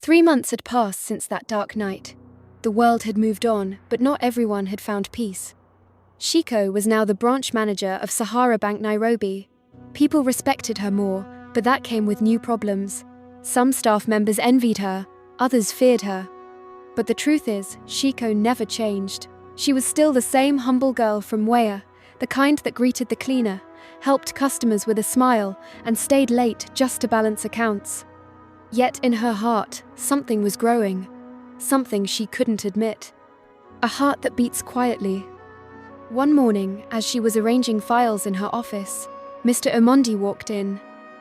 3 months had passed since that dark night. The world had moved on, but not everyone had found peace. Shiko was now the branch manager of Sahara Bank, Nairobi. People respected her more, but that came with new problems. Some staff members envied her, others feared her. But the truth is, Shiko never changed. She was still the same humble girl from Wea, the kind that greeted the cleaner, helped customers with a smile, and stayed late just to balance accounts. Yet in her heart, something was growing. Something she couldn't admit. A heart that beats quietly. One morning, as she was arranging files in her office, Mr. Omondi walked in.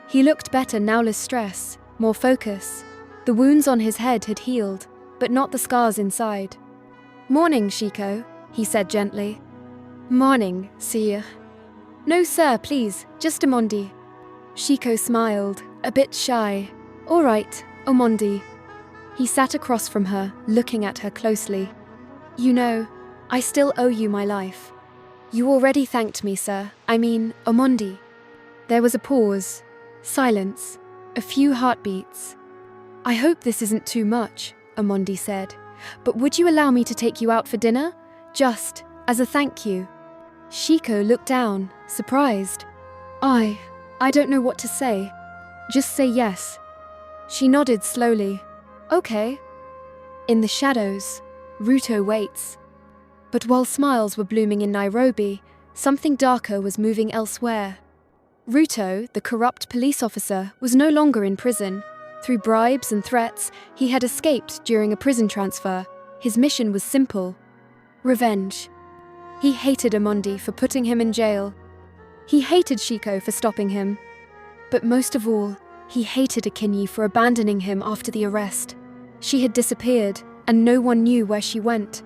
He looked better, now less stress, more focus. The wounds on his head had healed, but not the scars inside. "Morning, Shiko," he said gently. "Morning, sir." "No, sir, please, just Omondi." Shiko smiled, a bit shy. "All right, Omondi." He sat across from her, looking at her closely. "You know, I still owe you my life." "You already thanked me, sir. I mean, Omondi." There was a pause, silence, a few heartbeats. "I hope this isn't too much," Omondi said, "but would you allow me to take you out for dinner? Just as a thank you." Shiko looked down, surprised. I don't know what to say. Just say yes." She nodded slowly. "Okay." In the shadows, Ruto waits. But while smiles were blooming in Nairobi, something darker was moving elsewhere. Ruto, the corrupt police officer, was no longer in prison. Through bribes and threats, he had escaped during a prison transfer. His mission was simple: revenge. He hated Omondi for putting him in jail. He hated Shiko for stopping him. But most of all, he hated Akinyi for abandoning him after the arrest. She had disappeared, and no one knew where she went.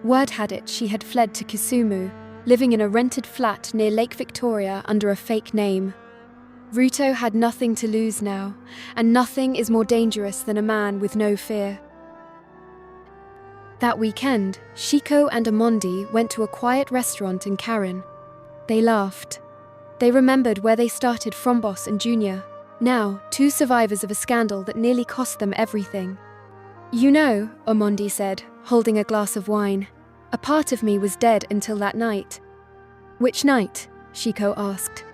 Word had it she had fled to Kisumu, living in a rented flat near Lake Victoria under a fake name. Ruto had nothing to lose now, and nothing is more dangerous than a man with no fear. That weekend, Shiko and Omondi went to a quiet restaurant in Karen. They laughed. They remembered where they started from, boss and junior. Now, two survivors of a scandal that nearly cost them everything. "You know," Omondi said, holding a glass of wine, "a part of me was dead until that night." "Which night?" Shiko asked.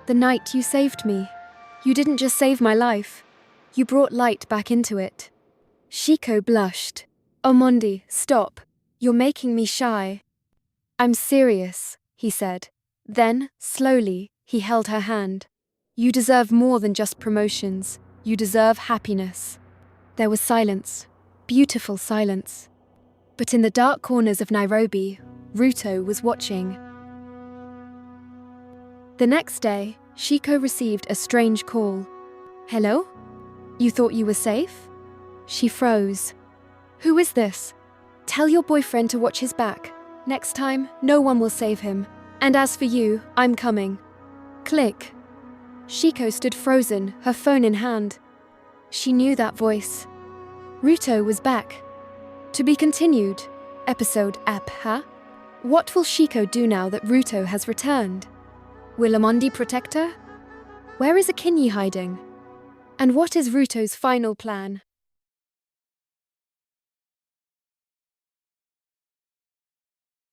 "The night you saved me. You didn't just save my life. You brought light back into it." Shiko blushed. "Omondi, stop. You're making me shy." "I'm serious," he said. Then, slowly, he held her hand. "You deserve more than just promotions. You deserve happiness." There was silence, beautiful silence. But in the dark corners of Nairobi, Ruto was watching. The next day, Shiko received a strange call. "Hello? You thought you were safe?" She froze. "Who is this?" "Tell your boyfriend to watch his back. Next time, no one will save him. And as for you, I'm coming." Click. Shiko stood frozen, her phone in hand. She knew that voice. Ruto was back. To be continued. Episode app, huh? What will Shiko do now that Ruto has returned? Will Omondi protect her? Where is Akinyi hiding? And what is Ruto's final plan?